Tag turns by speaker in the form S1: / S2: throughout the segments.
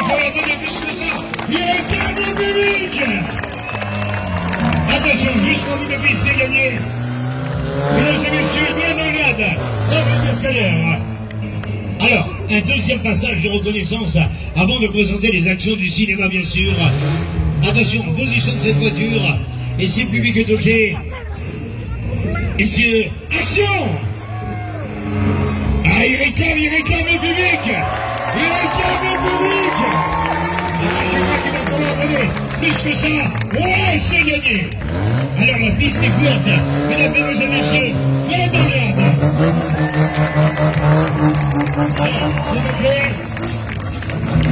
S1: faut leur donner plus que ça. Il réclame le public. Attention, juste pour vous de piste, c'est gagné. Mesdames et messieurs, bien en garde. Dans le cascadeur. Alors, un deuxième passage de reconnaissance avant de présenter les actions du cinéma, bien sûr. Attention, position de cette voiture. Et si le public est OK, messieurs, action! Ah, il réclame le public! Il réclame le public! Ah, je crois qu'il va falloir donner plus que ça. Ouais, c'est gagné! Alors, la piste est courte. Mesdames et messieurs, bien dans l'herbe. S'il vous plaît.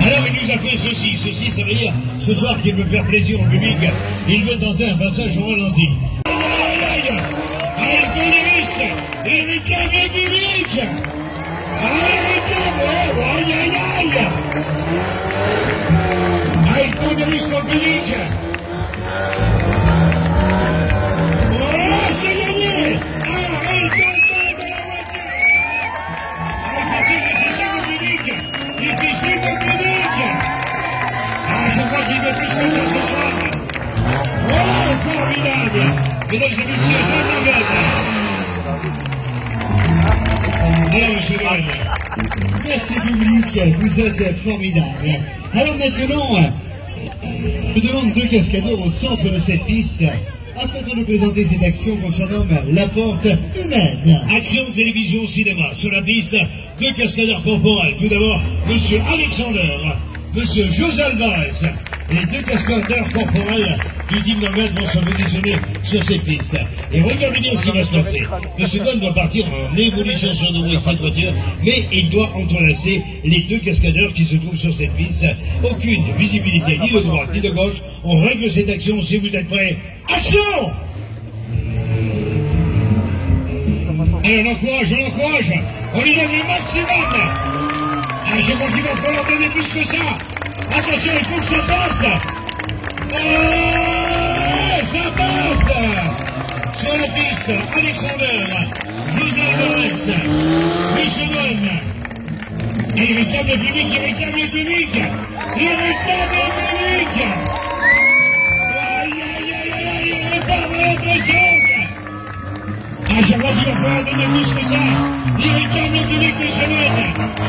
S1: Alors il nous a fait ceci, ça veut dire ce soir qu'il veut faire plaisir au public, il veut tenter un passage au ralenti. Aïe, pour les risques, il réclame le public. Aïe, pour des risques au public. Oh, c'est gagné. Je crois qu'il veut plus que ça ce soir. Oh, formidable! Mesdames et messieurs, alors, monsieur Noël.
S2: Merci public, vous êtes formidable. Alors maintenant, je demande deux cascadeurs au centre de cette piste afin de présenter cette action qu'on surnomme la porte humaine.
S1: Action télévision cinéma. Sur la piste, deux cascadeurs corporels. Tout d'abord, monsieur Alexander. Monsieur José Alvarez, les deux cascadeurs corporels du Team Normal vont se positionner sur ces pistes. Et regardez bien ce qui va se passer. Monsieur Don doit partir en évolution sur nos avec cette voiture, mais il doit entrelacer les deux cascadeurs qui se trouvent sur cette piste. Aucune visibilité, ni de droite ni de gauche. On règle cette action si vous êtes prêts. Action! Allez, on l'encourage. On lui donne le maximum. Ah, je crois qu'il va falloir donner plus que ça. Attention, il faut que ça passe. Oh, ça passe. Sur la piste, Alexander, José Alvarez, Monsieur Don. Et il réclame le public. Il réclame le public. Aïe, il repart dans l'autre sens. Ah, je crois qu'il va falloir donner plus que ça. Il réclame le public, Monsieur Don.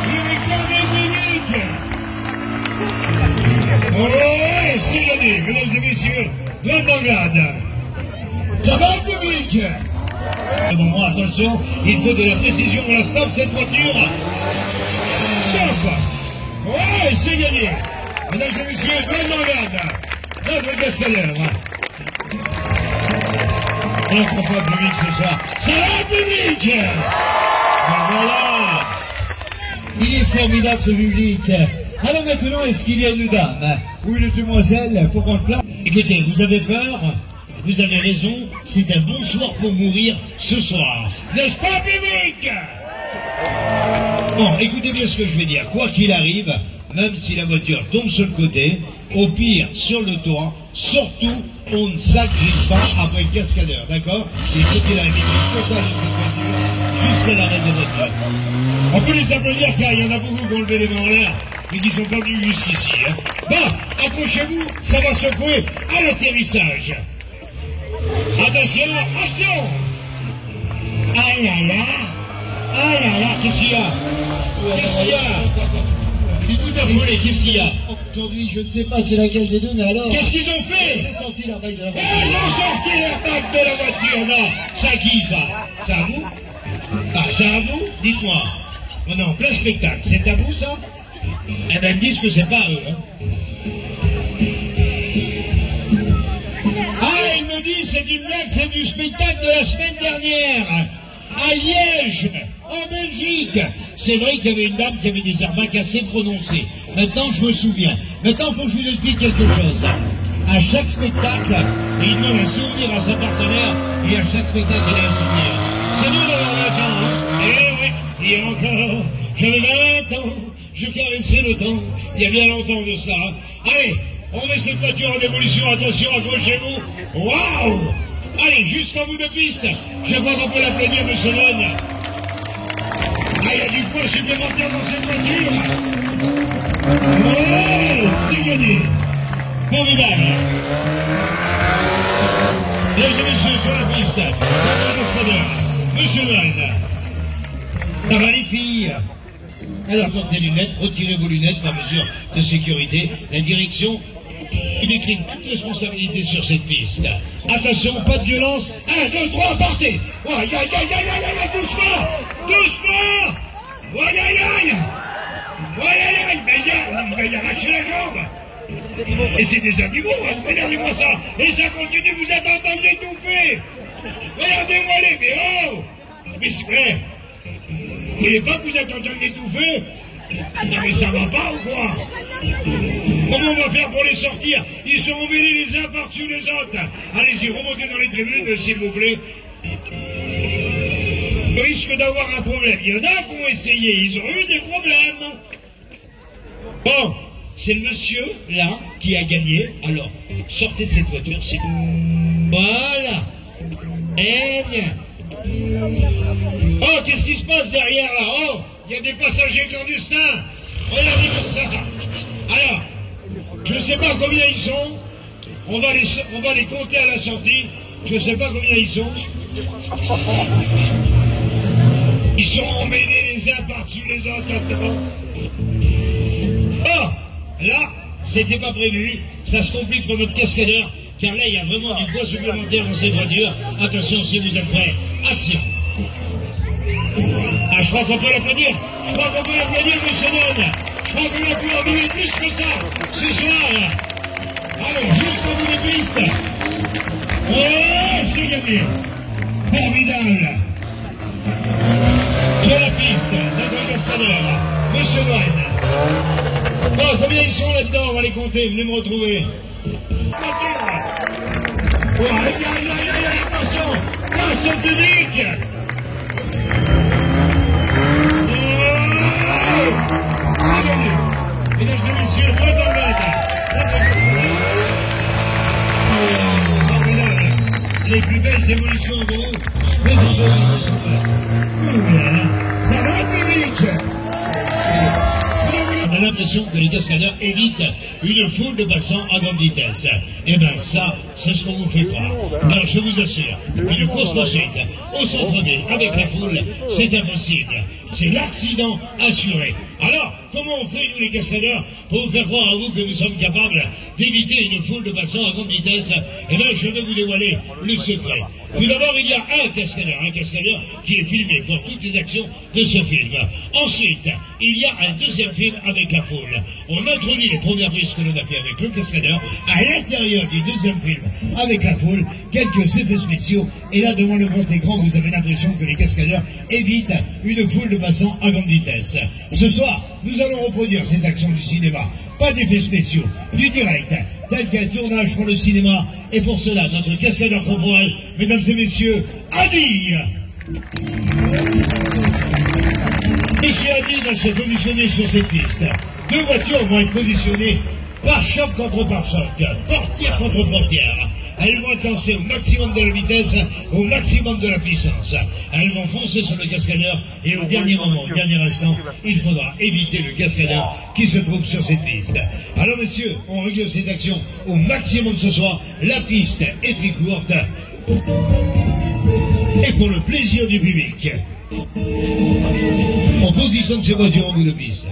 S1: Il réclame le public. Oh, c'est gagné, mesdames et messieurs, bien en garde. Ça va, le public? Bon, attention, il faut de la précision, on la stoppe cette voiture. Stop. Ouais, c'est gagné. Mesdames et messieurs, bien en garde. Notre cascadeur. On n'entend pas le public ce soir. Ça va, le public? Ben voilà.
S2: Il est formidable ce public. Alors maintenant, est-ce qu'il y a une dame ou une demoiselle pour prendre place?
S1: Écoutez, vous avez peur? Vous avez raison, c'est un bon soir pour mourir ce soir. N'est-ce pas, public? Bon, écoutez bien ce que je vais dire. Quoi qu'il arrive, même si la voiture tombe sur le côté, au pire, sur le toit, surtout, on ne s'agrippe pas après le cascadeur, d'accord? Il faut qu'il arrive jusqu'au toit de cette voiture, jusqu'à l'arrêt de voiture. On peut les applaudir car il y en a beaucoup qui ont levé les mains en l'air et qui sont pas venus jusqu'ici. Hein. Bon, accrochez-vous, ça va secouer à l'atterrissage. Attention, action! Aïe, aïe, aïe, qu'est-ce qu'il y a? Il est tout affolé, qu'est-ce qu'il y a?
S2: Aujourd'hui, je ne sais pas c'est laquelle des deux, mais alors...
S1: Qu'est-ce qu'ils ont fait?
S2: Ils ont sorti leur bague de la voiture.
S1: Ils ont sorti l'airbag de la voiture, non. C'est à qui, ça? C'est à vous? Ah, c'est à vous? Dites-moi. On est en plein spectacle. C'est à vous, ça? Eh ben, ils me disent que c'est pas eux, hein. Ah, ils me disent c'est une blague, c'est du spectacle de la semaine dernière. À Liège, en Belgique. C'est vrai qu'il y avait une dame qui avait des airbags assez prononcés. Maintenant, je me souviens. Maintenant, il faut que je vous explique quelque chose. À chaque spectacle, il donne un souvenir à sa partenaire, et à chaque spectacle, il a un souvenir. C'est nous d'avoir 20 ans, hein. Eh oui, hier encore, j'avais 20 ans, je caressais le temps, il y a bien longtemps de cela. Hein. Allez, on met cette voiture en évolution, attention, accrochez-vous. Waouh! Allez, jusqu'en bout de piste, je crois qu'on peut l'applaudir, monsieur Lone. Ah, il y a du poids supplémentaire dans cette voiture. Oh! gagné. Formidable. Mesdames et messieurs, sur la piste, Monsieur Noël. Ça va les filles? Alors, portez les lunettes, retirez vos lunettes par mesure de sécurité. La direction, il décline toute responsabilité sur cette piste. Attention, pas de violence. 1, 2, 3, partez. Oh, aïe, aïe, aïe, aïe, aïe, aïe, doucement. Doucement. Oh, aïe, aïe, aïe. Oh, aïe, aïe, aïe. Mais il va y arracher la jambe. Et c'est des animaux, hein. Regardez-moi ça. Et ça continue, vous êtes en train de l'étouffer. Regardez-moi les, mais oh. Mais c'est vrai. Vous voyez pas que vous êtes en train d'étouffer? Mais ça va pas ou quoi? Comment on va faire pour les sortir? Ils sont emmêlés les uns par-dessus les autres. Allez-y, remontez dans les tribunes, s'il vous plaît. On risque d'avoir un problème. Il y en a qui ont essayé, ils ont eu des problèmes. Bon, c'est le monsieur, là, qui a gagné. Alors, sortez de cette voiture, s'il vous plaît. Voilà. Eh bien. Oh, qu'est-ce qui se passe derrière là? Oh, il y a des passagers clandestins. Regardez comme ça. Alors, je ne sais pas combien ils sont. On va les compter à la sortie. Je ne sais pas combien ils sont. Ils sont emmêlés les uns par-dessus les autres. Oh, là, c'était pas prévu. Ça se complique pour notre cascadeur. Car là, il y a vraiment du poids supplémentaire dans cette voiture. Attention, si vous êtes prêts. Action. Ah, je crois qu'on peut l'applaudir. Je crois qu'on peut l'applaudir, monsieur Donne. Je crois qu'on a pu en donner plus que ça ce soir. Alors, jusqu'au bout des pistes. Oh, c'est gagné. Formidable. Sur la piste, notre cascadeur, monsieur Donne. Bon, combien ils sont là-dedans? On va les compter. Venez me retrouver. Oh, aïe, aïe, aïe, aïe, attention, face au public. Oh, mesdames et messieurs, moi dans les plus belles évolutions de vous, mais des choses qui sont faites. Ça va, public? On a l'impression que les cascadeurs évitent une foule de passants à grande vitesse. Eh bien ça, c'est ce qu'on vous fait croire. Alors je vous assure, une course poursuite au centre-ville avec la foule, c'est impossible. C'est l'accident assuré. Alors, comment on fait, nous les cascadeurs, pour vous faire croire à vous que nous sommes capables d'éviter une foule de passants à grande vitesse? Eh bien, je vais vous dévoiler le secret. Tout d'abord, il y a un cascadeur qui est filmé pour toutes les actions de ce film. Ensuite, il y a un deuxième film avec la foule. On introduit les premières prises que l'on a fait avec le cascadeur. À l'intérieur du deuxième film avec la foule, quelques effets spéciaux. Et là, devant le grand écran, vous avez l'impression que les cascadeurs évitent une foule de passants à grande vitesse. Ce soir, nous allons reproduire cette action du cinéma. Pas d'effets spéciaux, du direct, tel qu'un tournage pour le cinéma. Et pour cela, notre cascadeur corporel, mesdames et messieurs, Adi. Monsieur Adi va se positionner sur cette piste. Deux voitures vont être positionnées pare-choc contre pare-choc, portière contre portière. Elles vont être lancées au maximum de la vitesse, au maximum de la puissance. Elles vont foncer sur le cascadeur et au dernier moment, au dernier instant, il faudra éviter le cascadeur qui se trouve sur cette piste. Alors messieurs, on règle cette action au maximum ce soir. La piste est très courte. Et pour le plaisir du public, on positionne ces voitures en bout de piste.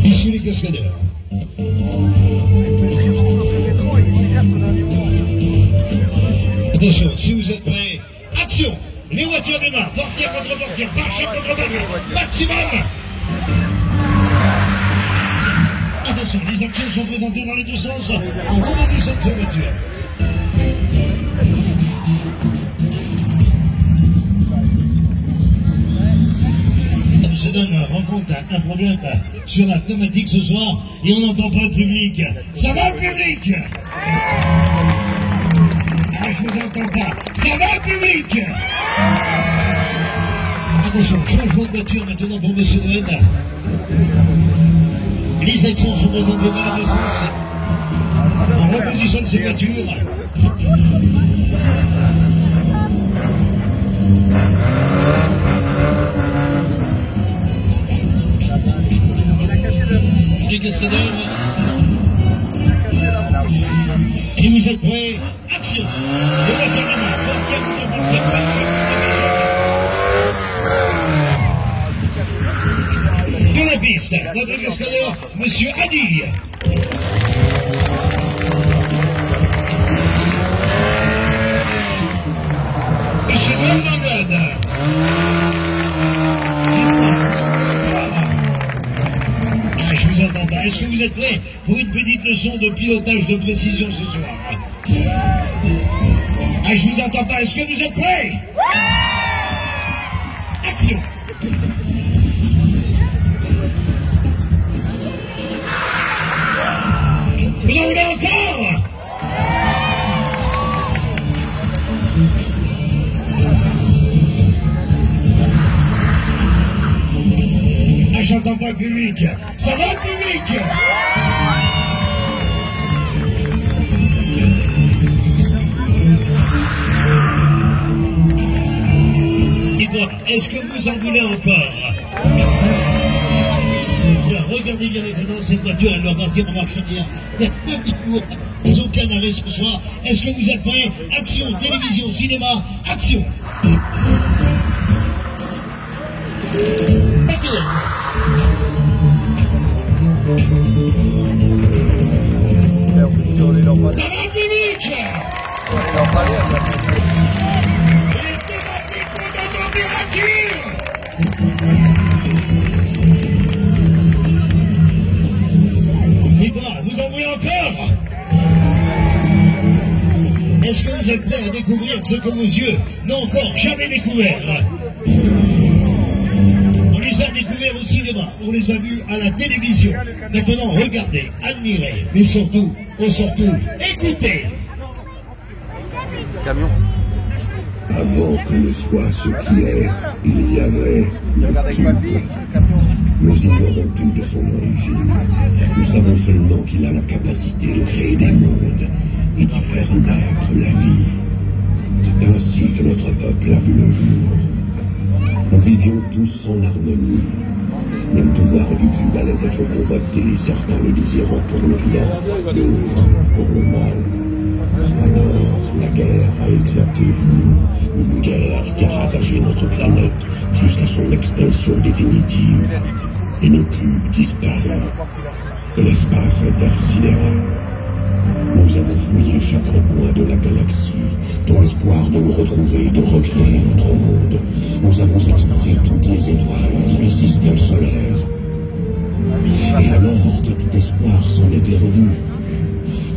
S1: Ici les cascadeurs. Attention, si vous êtes prêts, action! Les voitures démarrent, portière contre portière, pare-choc contre pare-choc, maximum! Attention, les actions sont présentées dans les deux sens. On repositionne ces voitures. Se donne rencontre un problème sur la pneumatique ce soir et on n'entend pas le public. Ça va le public? Ah, je vous entends pas. Ça va le public? Attention, changement de voiture maintenant pour M. Noël. Les actions sont présentées dans les deux sens. reposition de ces voitures. Les cascadeurs. Si vous êtes prêts, action. De la piste, notre cascadeur, Monsieur Adi. Monsieur Vandenberg. Je vous entends pas. Est-ce que vous êtes prêts pour une petite leçon de pilotage de précision ce soir? Je vous entends pas. Est-ce que vous êtes prêts? Action. Vous en voulez encore? J'entends pas le public. Ça va le public? Dites-moi, est-ce que vous en voulez encore? Regardez bien maintenant cette voiture, elle doit partir en marche arrière. Il y a demi-tour, ils n'ont aucun arrêt ce soir. Est-ce que vous êtes prêts? Action, télévision, cinéma, action. Vous en voulez encore? Est-ce que vous êtes prêts à découvrir ce que vos yeux n'ont encore jamais découvert? On les a découverts au cinéma, on les a vus à la télévision. Maintenant, regardez, admirez, mais surtout, écoutez.
S3: Camion.
S4: Avant que ne soit ce qui est, il y avait le cube. Nous ignorons tout de son origine. Nous savons seulement qu'il a la capacité de créer des mondes et d'y faire naître la vie. C'est ainsi que notre peuple a vu le jour. Nous vivions tous en harmonie. Mais le pouvoir du cube allait être convoité, certains le désirant pour le bien, d'autres pour le mal. Alors, la guerre a éclaté. Une guerre qui a ravagé notre planète jusqu'à son extinction définitive. Et nos cubes disparurent de l'espace intersidéral. Nous avons fouillé chaque recoin de la galaxie, dans l'espoir de nous retrouver et de recréer notre monde. Nous avons exploré toutes les étoiles du système solaire. Et alors que tout espoir s'en est perdu,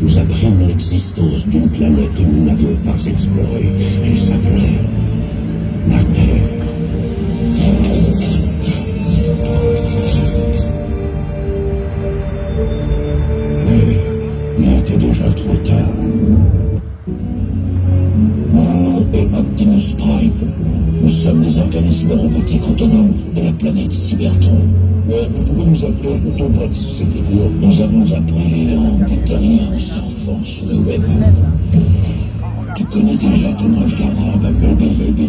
S4: nous apprîmes l'existence d'une planète que nous n'avions pas explorée. Elle s'appelait la Terre. Mais il était déjà trop tard. Mon nom est Optimus Prime. Nous sommes les organismes robotiques autonomes de la planète Cybertron. Nous nous appelons Autobots, c'est-à-dire nous avons appris les rangs des terriens en surfant sur le web. Tu connais déjà comment je garde ma bébé.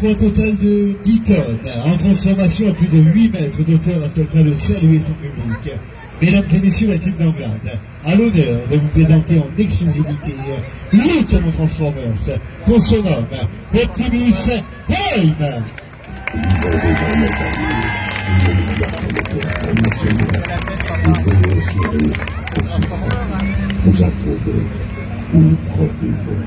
S2: poids total de 10 tonnes, en transformation à plus de 8 mètres d'auteur, a seul de saluer son public. Mesdames et messieurs, la team d'Anglade a l'honneur de vous présenter en exclusivité l'ultime Transformers, qu'on surnomme Optimus Prime.
S4: Vous approuvez ou protégez.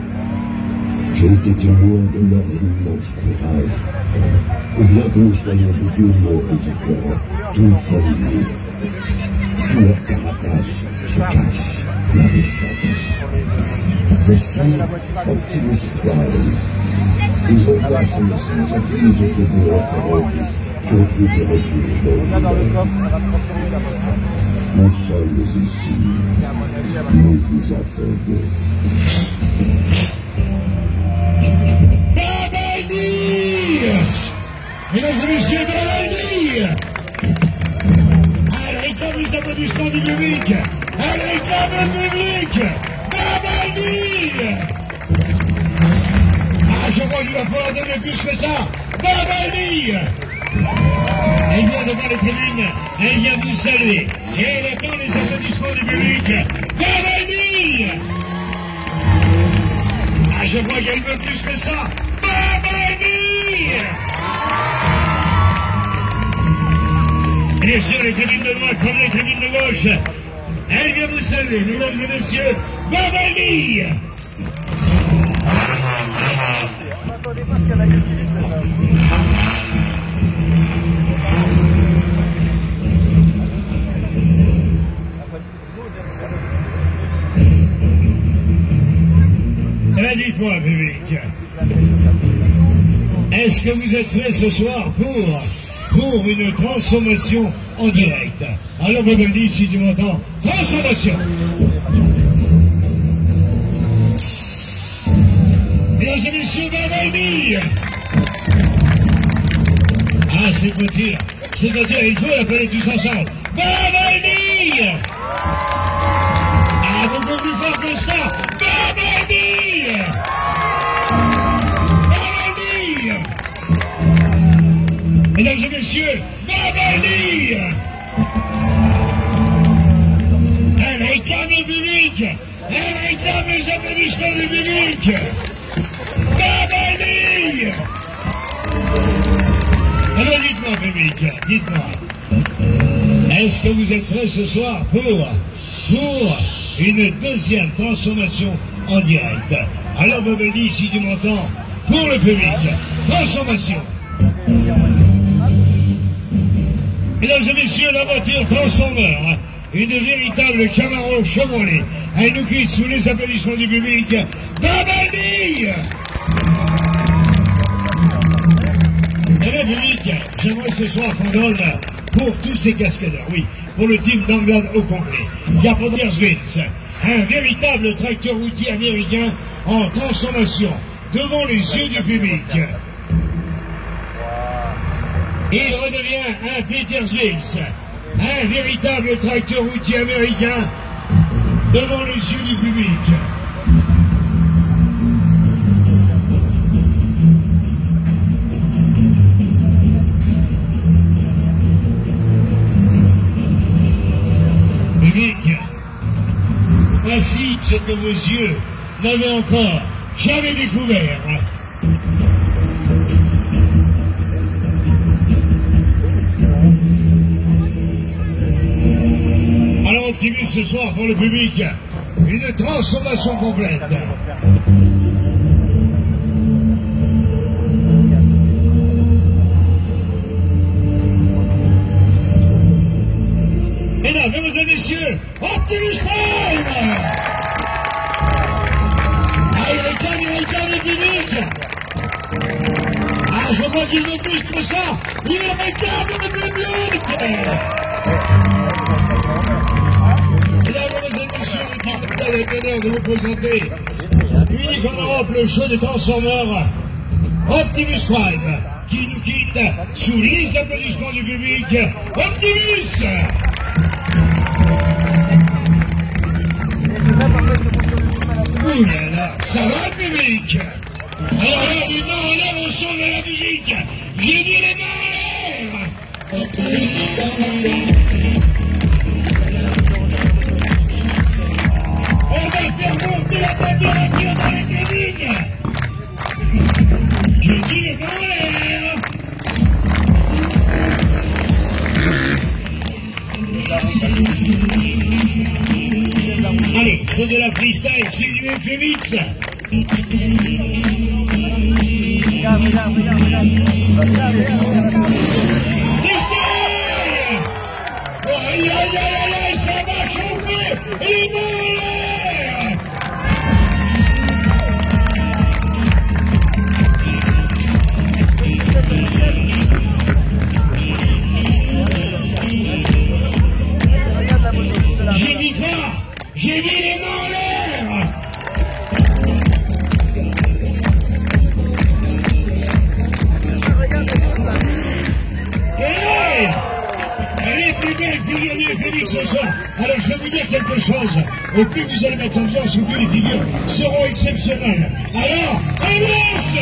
S4: J'ai été témoin de leur immense courage. Ou bien que nous soyons de deux mondes différents, tout comme nous. Sous leur carapace se cache la richesse. Je suis Optimus Prime. Et j'envoie ce message à tous les autres empereurs qui ont trouvé refuge dans l'univers. Nous sommes ici. Nous vous attendons.
S1: Mesdames et messieurs, Babali! Elle réclame les applaudissements du public! Elle réclame le public! Babali! Ah, je crois qu'il va falloir donner plus que ça! Babali! Elle vient devant les tribunes, elle vient vous saluer, et elle attend les applaudissements du public! Babali! Ah, je crois qu'elle veut plus que ça! Babali! Bien sûr, les tribunes de droite comme les tribunes de gauche, elle vient vous saluer, mesdames et messieurs, Babali!
S3: Attendez pas ce qu'elle a eu si vite,
S1: Eh bien, dites-moi, public, est-ce que vous êtes prêts ce soir pour une transformation en direct? Alors, Babali, si tu m'entends, transformation! Mesdames et messieurs, Babali! Ah, c'est-à-dire, il faut l'appeler tous ensemble. Babali! Ah, beaucoup plus fort que ça! Babali! Babali! Mesdames et messieurs, Babali! Elle réclame le public! Elle réclame les applaudissements du public! Babali! Alors dites-moi, public, dites-moi, est-ce que vous êtes prêts ce soir pour une deuxième transformation en direct? Alors Babali, si tu m'entends, pour le public, transformation. Mesdames et messieurs, la voiture Transformer, une véritable Camaro Chevrolet, elle nous quitte sous les applaudissements du public. Babali! Eh bien, public, j'aimerais ce soir qu'on donne pour tous ces cascadeurs, oui, pour le team d'Anglade au complet. Il y a Ponderswins, un véritable tracteur routier américain en transformation devant les yeux du public. Il redevient un Peterswins, un véritable tracteur routier américain devant les yeux du public. Public, voici ce que vos yeux n'avaient encore jamais découvert. Alors Optimus ce soir pour le public, une transformation complète. Mesdames et messieurs, Optimus Prime! Ah, il réclame le public! Ah, je crois qu'il veut plus que ça! Il réclame le public! Mesdames et messieurs, nous avons l'honneur de vous présenter, unique en Europe, le show des Transformers, Optimus Prime, qui nous quitte sous les applaudissements du public. Optimus! Oui, alors, ça va, public? Alors là, les mains en l'air au son de la musique. J'ai dit les mains en l'air. On va faire monter la température dans les tribunes. J'ai dit les mains en l'air. Allez, c'est de la freestyle, c'est du FMX. Freestyle! Aïe, aïe, aïe, aïe, ça va chauffer! Les mains en l'air! J'ai dit quoi? J'ai dit les mains en l'air! Hey! Les plus belles figures du FMX ce soir. Alors je vais vous dire quelque chose. Au plus vous allez mettre ambiance, au plus les figures seront exceptionnelles. Alors, ambiance!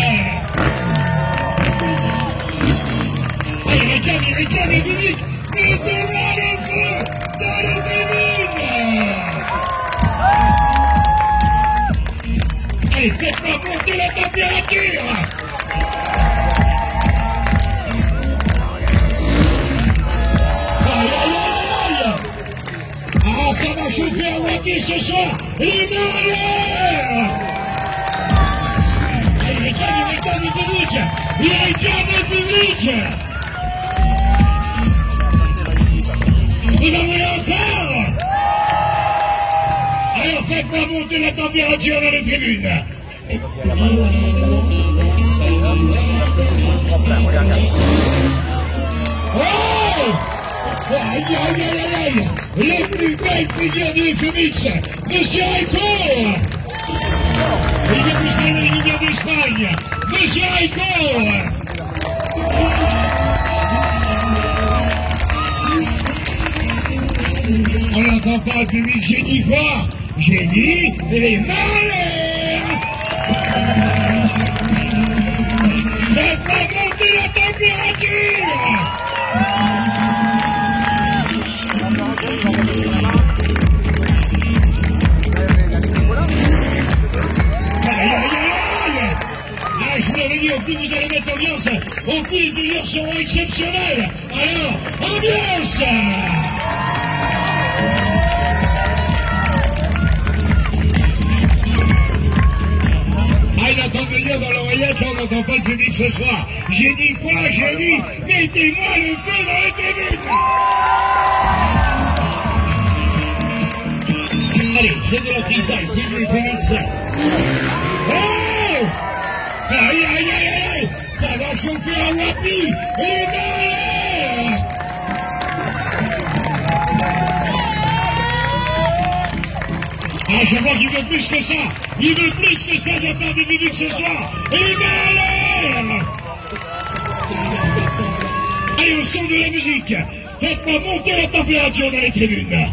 S1: Allez, réclame le public! Mettez-moi le feu dans les tribunes! Allez, faites-moi monter la température! Aïe, aïe, aïe! Ah, ça va chauffer à Wacky ce soir! Les mains en l'air! Allez, réclame le public! Il réclame le public! Vous en voulez encore? Alors faites-moi monter la température dans les tribunes. Oh! Aïe, aïe, aïe, aïe! Les plus belles figures du FMX, Monsieur Aiko! Il vient d'Espagne, Monsieur Aiko! On n'entend pas le public, j'ai dit quoi? J'ai dit les mains en l'air! Faites-moi monter la température! Aïe, aïe, aïe, aïe! Ah, je vous l'avais dit, au plus vous allez mettre l'ambiance, au plus les figures seront exceptionnelles! Alors, ambiance! Ah, il entend me dire dans l'oreillette, on n'entend pas le public ce soir. J'ai dit quoi? J'ai dit, mettez-moi le feu dans les tribunes! Allez, c'est de la freestyle, c'est du FMX. Oh! Aïe, aïe, aïe, aïe! Ça va chauffer à Wapi! Et dans l'air! Ah, je vois qu'il veut plus que ça. Il veut plus que ça de la part du public ce soir. Et dans l'air! Allez, au son de la musique, faites-moi monter la température dans les tribunes.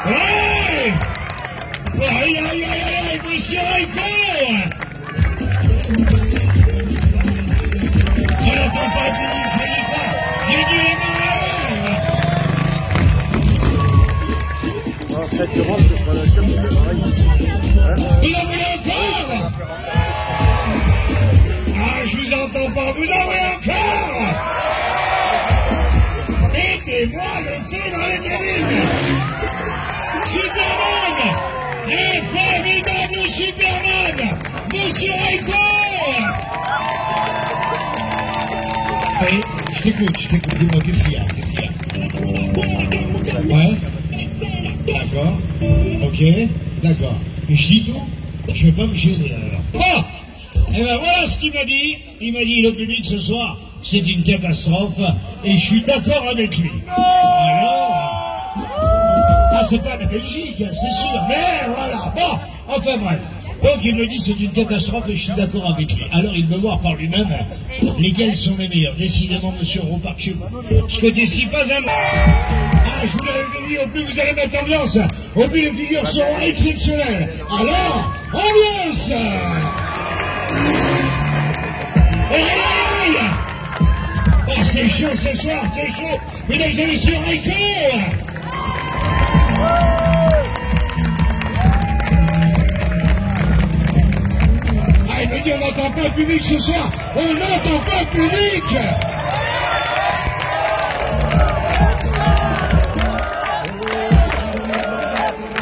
S1: Hey! Aïe, aïe, aïe, aïe, monsieur Aiko! On n'entend pas le public, je ne dis pas. J'ai dit les mains en l'air!
S3: Cette durance, je ferai la chute de l'oreille.
S1: Vous en voulez encore? Ah, je vous entends pas, vous en voulez encore? Mettez-moi le feu dans les tribunes! Superman! Un formidable Superman! Monsieur Aiko! Oui, je t'écoute, dis-moi, qu'est-ce qu'il y a? Ouais? D'accord, ok, d'accord. Mais je dis tout, je vais pas me gêner alors. Oh! Eh ben voilà ce qu'il m'a dit. Il m'a dit, le public ce soir, c'est une catastrophe, et je suis d'accord avec lui. Alors... Ah, c'est pas la Belgique, c'est sûr, mais voilà, bon, enfin bref. Donc il me dit c'est une catastrophe et je suis d'accord avec lui. Alors il veut voir par lui-même lesquels sont les meilleurs. Décidément, monsieur repart chez vous. Ce côté-ci, pas un... Ah, je vous l'avais dit, au plus vous allez mettre l'ambiance, au plus les figures seront exceptionnelles. Alors, ambiance! Hey! Oh, c'est chaud ce soir, c'est chaud. Mesdames et messieurs, Reiko! Ah, il me dit, on n'entend pas le public ce soir. On n'entend pas le public.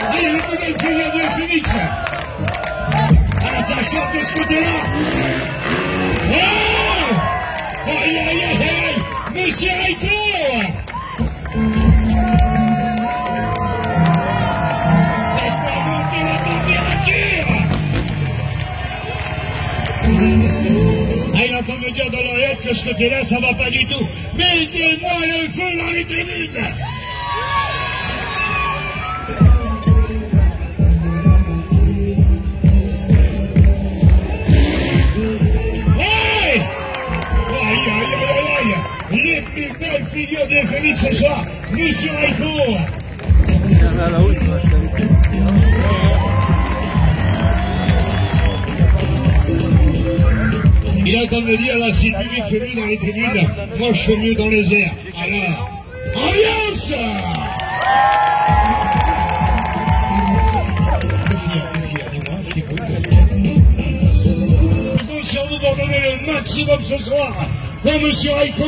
S1: Ah, il y a une nouvelle figure de Phoenix. Ah, ça chante de ce côté-là. Oh! Aïe, aïe, aïe, aïe! Monsieur Reiko! Faites-moi monter la température! Ah, il entend me dire dans l'oreillette que ce côté-là, ça va pas du tout. Mettez-moi le feu dans les tribunes! Les plus belles figures de Phoenix ce soir, Monsieur Reiko. Il est en train de me dire, là, si le public fait mieux dans les tribunes, moi je fais mieux dans les airs. Alors, ambiance! Qu'est-ce qu'il y a, dis-moi, je t'écoute. Je compte sur vous pour donner le maximum ce soir pour Monsieur Reiko.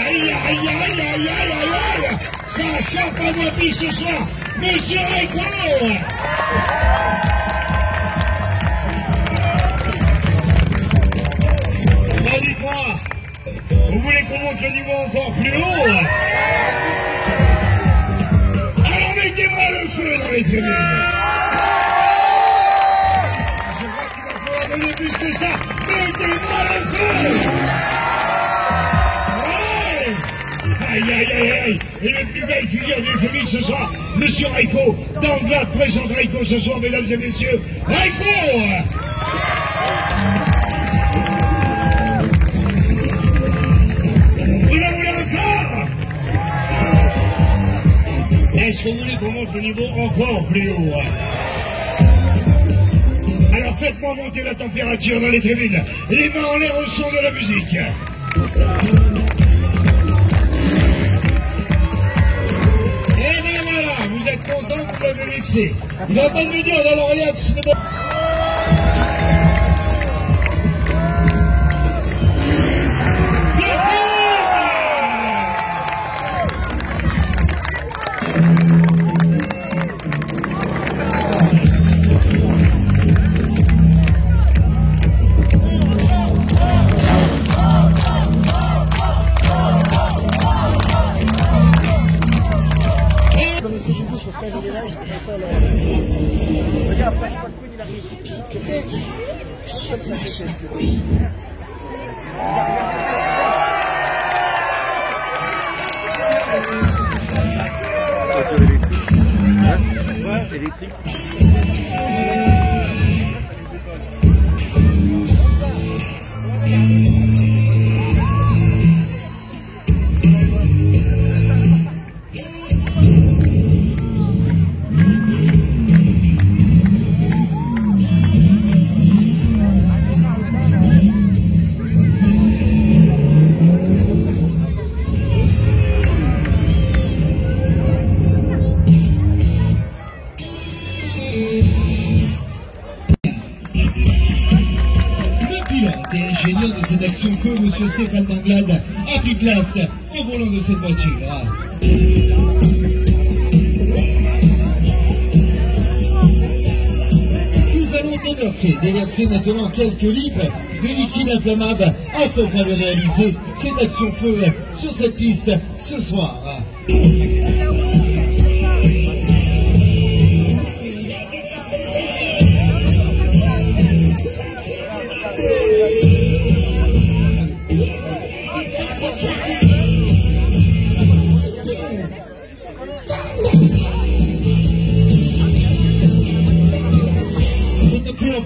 S1: Aïe, aïe, aïe, aïe, aïe, aïe, aïe. Ça chope à moi plus ce soir, Monsieur Reiko. Bon, dites-moi, vous voulez qu'on monte le niveau encore plus haut? Alors mettez-moi le feu dans les tribunes. Je crois qu'il va falloir donner plus que ça. Mettez-moi le feu. Aïe, aïe, aïe, aïe. Et le plus belle figure du Phoenix ce soir, Monsieur Reiko. Danglade présente Reiko ce soir, mesdames et messieurs. Reiko! Vous la voulez encore? Est-ce que vous voulez qu'on monte le niveau encore plus haut? Alors faites-moi monter la température dans les tribunes. Les mains en l'air au son de la musique. Et bien voilà, vous êtes content, vous l'avez mixé. Il va pas me dire dans l'oreillette.
S3: Électrique.
S2: Et ingénieur de cette action feu, Monsieur Stéphane Danglade, a pris place au volant de cette voiture. Nous allons déverser maintenant quelques litres de liquide inflammable afin de réaliser cette action feu sur cette piste ce soir.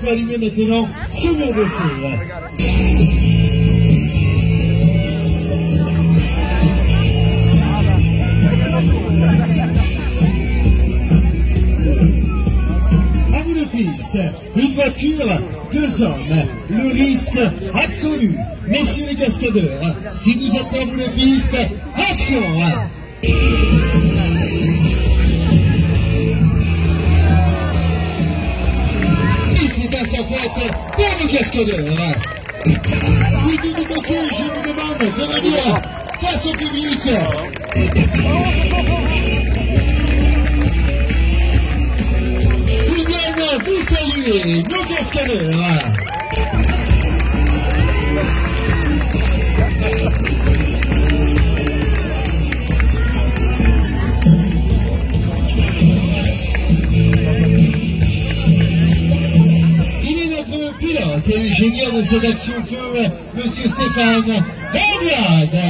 S2: peut allumer maintenant ce mur de feu. À bout de piste, une voiture, deux hommes, le risque absolu. Messieurs les cascadeurs, si vous êtes à bout de piste, action! C'est un sans faute pour le cascadeur. Dites du côté, je vous demande de venir face au public. Ils viennent vous saluer, nos cascadeurs. Pilote et ingénieur de cette action feu, Monsieur Stéphane Damiade.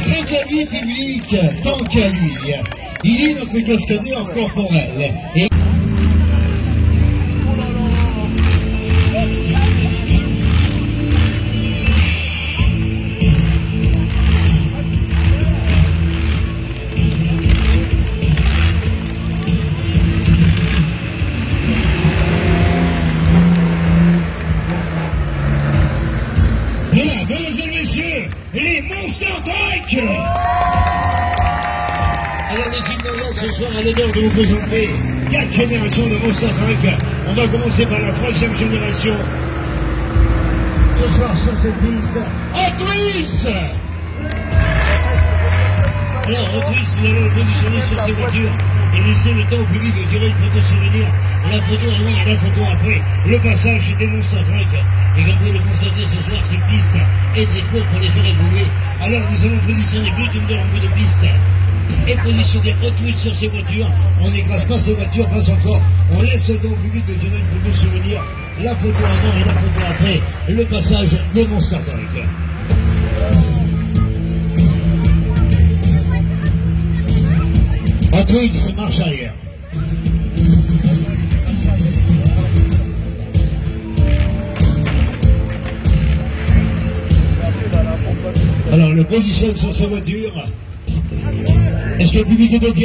S2: Tant qu'à lui, public, tant qu'à lui, il est notre cascadeur corporel. Et
S1: les Monster Truck. Alors les ignorants ce soir à l'honneur de vous présenter 4 générations de Monster Truck. On va commencer par la 3e génération. Ce soir sur cette piste, Hot Wheels. Alors Hot Wheels, nous allons le positionner sur ces voitures et laisser le temps au public de tirer une photo souvenir. La photo avant et la photo après. Le passage des Monster Truck. Et comme vous le constatez ce soir, cette piste est très courte pour les faire évoluer. Alors nous allons positionner Blue Thunder en bout de piste et positionner Hot Wheels sur ces voitures. On n'écrase pas ces voitures, pas encore. On laisse le temps au public de tirer une photo souvenir. La photo avant et la photo après. Le passage des Monster Truck. Hot Wheels, marche arrière. Alors, le positionne sur sa voiture. Est-ce que le public est OK?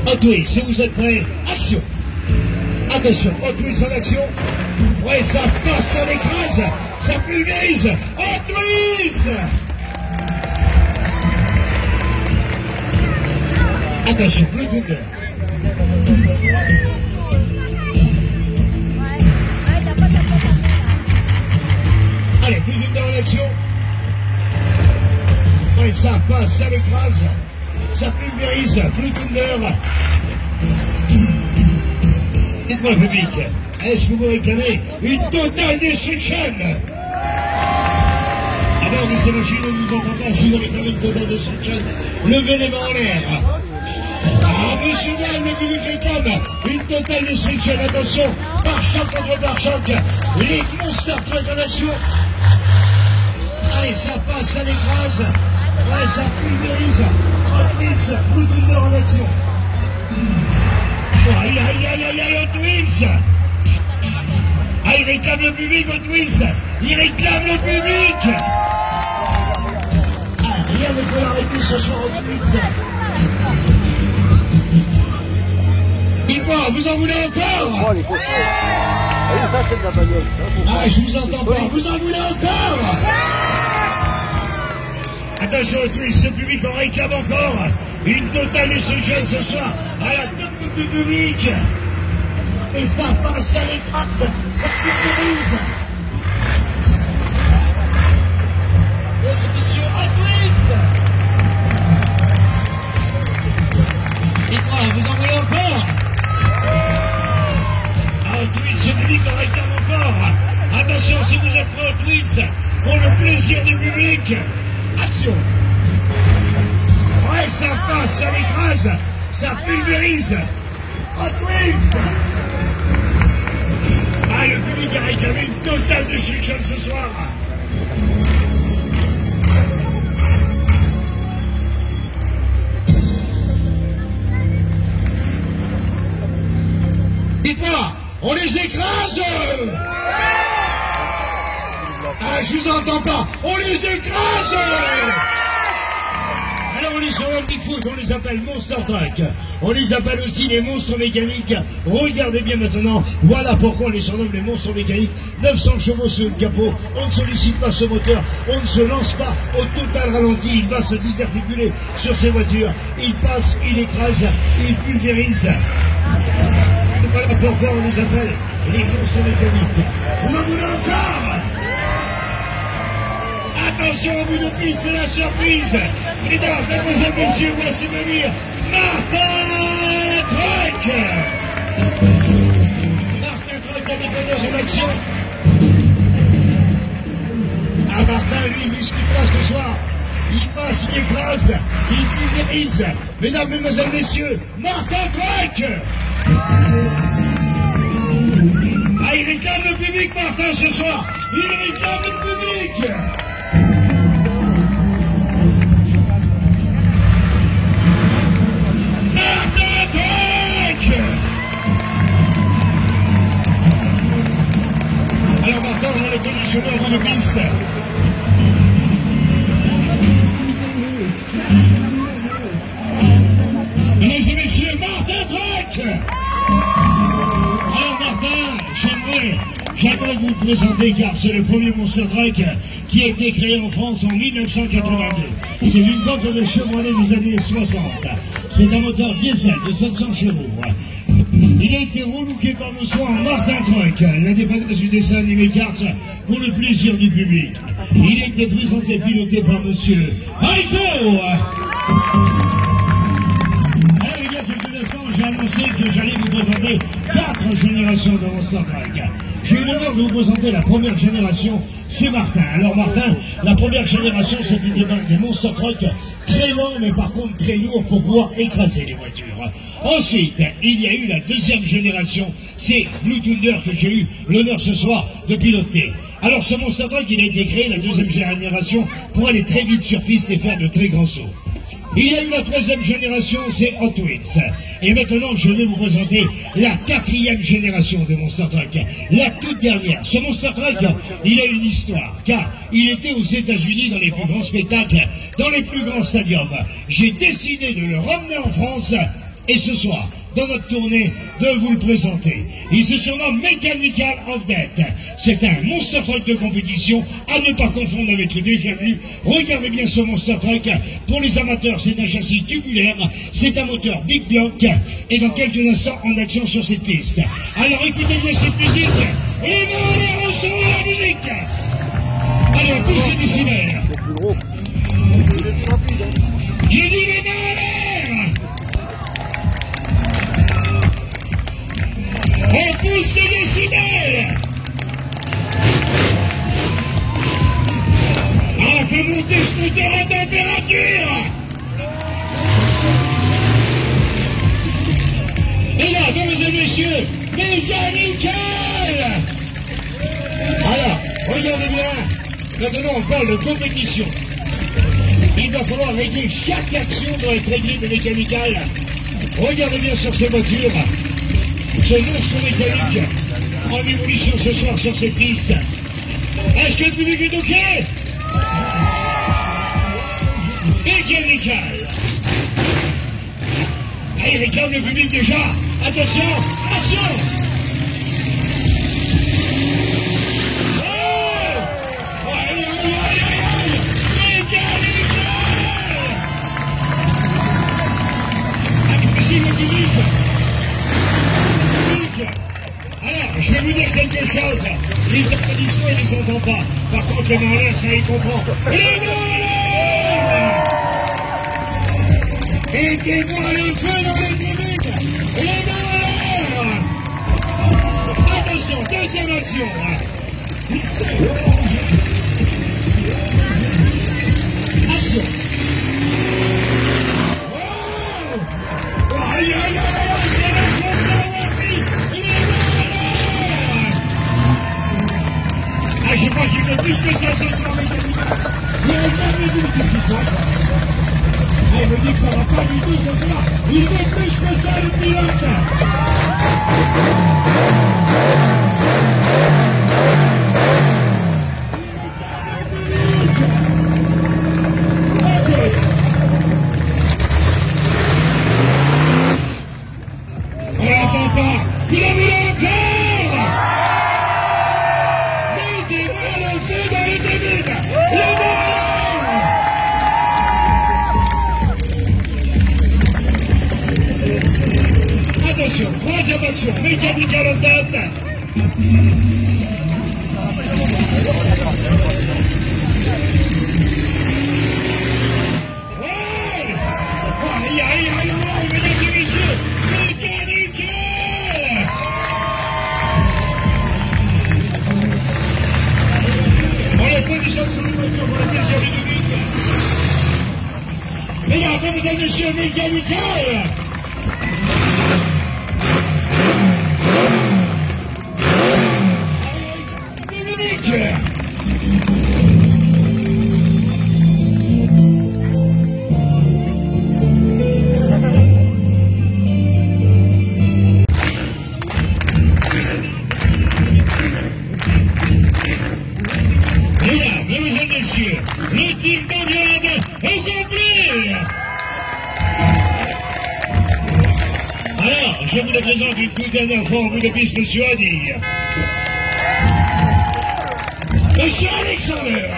S1: Hot Wheels, si vous êtes prêts, action! Attention, Hot Wheels en action. Ouais, ça passe, ça l'écrase, ça pulvérise. Hot Wheels! Attention, Blue Thunder. Allez, Blue Thunder en action. Ouais, ça passe, ça l'écrase, ça pulvérise. Blue Thunder. Dites-moi, public, est-ce que vous réclamez une totale destruction? Ah non, mais ces machines ne nous entendent pas. Si vous réclamez une totale destruction, levez les mains en l'air. Ah, monsieur Gaël, le public réclame une totale destruction. Attention, pare-choc contre pare-choc. Les Monster Truck en action. Allez, ça passe, ça l'écrase. Ouais, ça pulvérise. Hot Wheels, Blue Thunder en action. Aïe, aïe, aïe, aïe, aïe, Hot Wheels. Ah, il réclame le public, Hot Wheels. Il réclame le public. Ah, rien ne peut l'arrêter ce soir, Hot Wheels. Dites-moi, vous en voulez encore?
S3: Oh, les cochons. Ah oui, ça, c'est de la bagnole.
S1: Ah, je vous entends pas. Vous en voulez encore? Attention, Hot Wheels, ce public en réclame encore. Une totale destruction ce soir à la tête du public. Et ça passe, ça l'écrase, ça pulvérise. Monsieur Hot Wheels. Dites-moi, vous en voulez encore? Hot Wheels, ce public en réclame encore. Attention, si vous êtes prêts, Hot Wheels, pour le plaisir du public. Action! Ouais, ça passe, ça l'écrase, ça pulvérise. Hot Wheels! Ah, le public a réclamé une totale destruction ce soir. On les écrase. Ah, je vous entends pas. On les écrase. Alors on les surnomme Bigfoot, on les appelle Monster Truck. On les appelle aussi les monstres mécaniques. Regardez bien maintenant, voilà pourquoi on les surnomme les monstres mécaniques. 900 chevaux sur le capot, on ne sollicite pas ce moteur, on ne se lance pas au total ralenti, il va se disarticuler sur ces voitures. Il passe, il écrase, il pulvérise. Voilà pourquoi on les appelle les monstres mécaniques. Vous en voulez encore? Attention au bout de piste, c'est la surprise. Mesdames, mesdemoiselles, messieurs, voici venir Martin Truck. Martin Truck, indépendant en action. Ah, Martin, lui, il se passe ce soir. Il passe, il écrase, il pulvérise. Mesdames, mesdemoiselles, messieurs, Martin Truck. Ah, il réclame le public, Martin, ce soir. Il réclame le public. Alors Martin, on a le conditionneur de piste. Mesdames et messieurs, Martin Truck. Alors Martin, j'aimerais vous présenter car c'est le premier Monster Truck qui a été créé en France en 1982. C'est une boîte de Chevrolet des années 60. C'est un moteur diesel de 700 chevaux. Il a été relooké par nos soins en Martin Truck, l'indépendance du dessin animé Carte pour le plaisir du public. Il a été présenté et piloté par monsieur Heiko. Alors il y a quelques instants, j'ai annoncé que j'allais vous présenter 4 générations de Monster Truck. J'ai eu l'honneur de vous présenter la première génération, c'est Martin. Alors Martin, la première génération, c'était des Monster Truck très lents, mais par contre très lourds pour pouvoir écraser les voitures. Ensuite, il y a eu la deuxième génération, c'est Blue Thunder que j'ai eu l'honneur ce soir de piloter. Alors ce Monster Truck, il a été créé, la deuxième génération, pour aller très vite sur piste et faire de très grands sauts. Il y a eu la troisième génération, c'est Hot Wheels. Et maintenant, je vais vous présenter la quatrième génération de Monster Truck, la toute dernière. Ce Monster Truck, il a une histoire, car il était aux États-Unis dans les plus grands spectacles, dans les plus grands stadiums. J'ai décidé de le ramener en France, et ce soir, dans notre tournée, de vous le présenter. Il se surnomme Mechanical of Death. C'est un Monster Truck de compétition, à ne pas confondre avec le déjà vu. Regardez bien ce Monster Truck. Pour les amateurs, c'est un châssis tubulaire, c'est un moteur Big Block, et dans quelques instants, en action sur cette piste. Alors écoutez bien cette musique, et nous allons recevoir la musique. Allez, poussez des décibels. J'ai dit les mains en l'air. On pousse les décibels. On fait monter ce moteur en température. Et là, mesdames et messieurs, Mechanical. Alors, regardez bien, maintenant on parle de compétition. Il va falloir régler, chaque action doit être réglée de Mechanical. Regardez bien sur ces voitures. Ce monstre mécanique en évolution ce soir sur cette piste. Est-ce que le public est OK? Mechanical. Ah, il réclame le public déjà. Attention, action. Oh, aïe, aïe, aïe, aïe. Mechanical. Ici le public. Alors, je vais vous dire quelque chose. Les applaudissements, ils ne les entendent pas. Par contre, les mains en l'air, ça y comprend. Les mains en l'air. Mettez-moi les feux dans les tribunes. Les mains en l'air. Attention, deuxième action. Action. Oh. Aïe, aïe, aïe, c'est la ah, je crois qu'il fait plus que ça ce soir, les amis. Il n'a jamais vu ce soir. Ah, il me dit que ça va pas du tout ce soir. Il fait plus que ça, le pilote. troisième action, Mécanical en tête. Mesdames et messieurs, Mécanical! Dominique! Mesdames et messieurs, le team d'Anglade est complet! Alors, je vous le présente une toute dernière fois en bout de piste, monsieur Adi. Monsieur Alexander.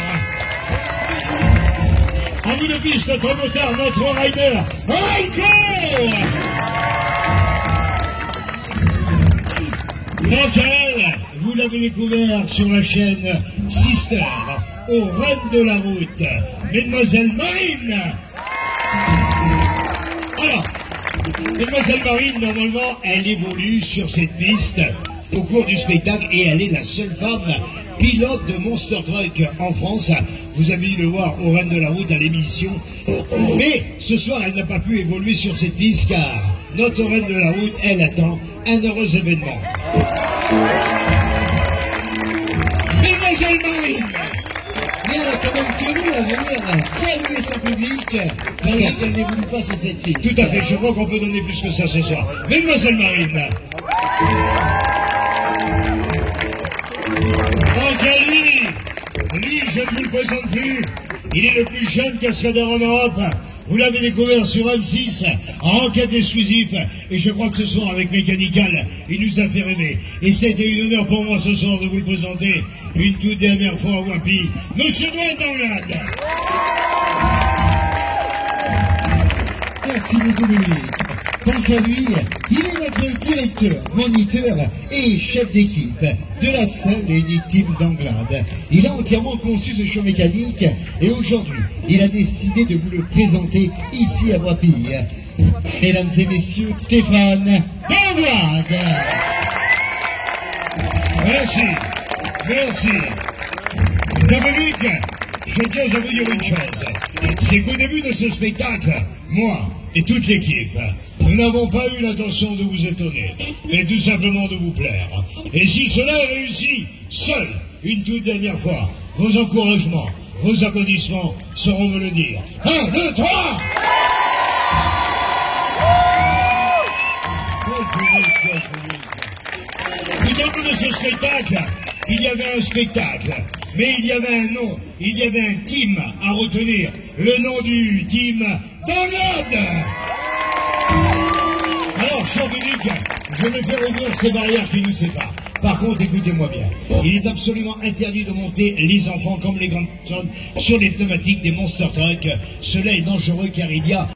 S1: En bout de piste, notre motard, notre rider, Raiko. Local, vous l'avez découvert sur la chaîne Sister, au run de la route, Mademoiselle Marine. Alors, Mademoiselle Marine, normalement, elle évolue sur cette piste au cours du spectacle et elle est la seule femme pilote de Monster Truck en France. Vous avez dû le voir au run de la route à l'émission. Mais ce soir, elle n'a pas pu évoluer sur cette piste car notre run de la route, elle attend un heureux événement. Mademoiselle Marine!
S2: Mais elle a quand même tenu à venir saluer son public, malgré qu'elle n'évolue pas sur cette piste.
S1: Tout à fait, je crois qu'on peut donner plus que ça ce soir. Mademoiselle Marine! Donc à lui, je ne vous le présente plus, il est le plus jeune cascadeur en Europe. Vous l'avez découvert sur M6 en enquête exclusive et je crois que ce soir avec Mécanical, il nous a fait rêver. Et c'était une honneur pour moi ce soir de vous le présenter une toute dernière fois à Wapi, Monsieur Dwayne Anglade.
S2: Merci beaucoup Dominique. Quant à lui, il est notre directeur, moniteur et chef d'équipe de la seule et unique team d'Anglade. Il a entièrement conçu ce show mécanique et aujourd'hui, il a décidé de vous le présenter ici à Wapi. Mesdames et messieurs, Stéphane Anglade.
S1: Merci, merci. Dominique, je tiens à vous dire une chose. C'est qu'au début de ce spectacle, moi et toute l'équipe, nous n'avons pas eu l'intention de vous étonner, mais tout simplement de vous plaire. Et si cela est réussi, seul, une toute dernière fois, vos encouragements, vos applaudissements sauront me le dire. 1, 2, 3! Tout au bout de ce spectacle, il y avait un spectacle, mais il y avait un nom, il y avait un team à retenir. Le nom du team d'Anglade. Alors, cher public, je vais faire ouvrir ces barrières qui nous séparent. Par contre, écoutez-moi bien, il est absolument interdit de monter les enfants comme les grandes personnes sur les pneumatiques des Monster Truck. Cela est dangereux car il y a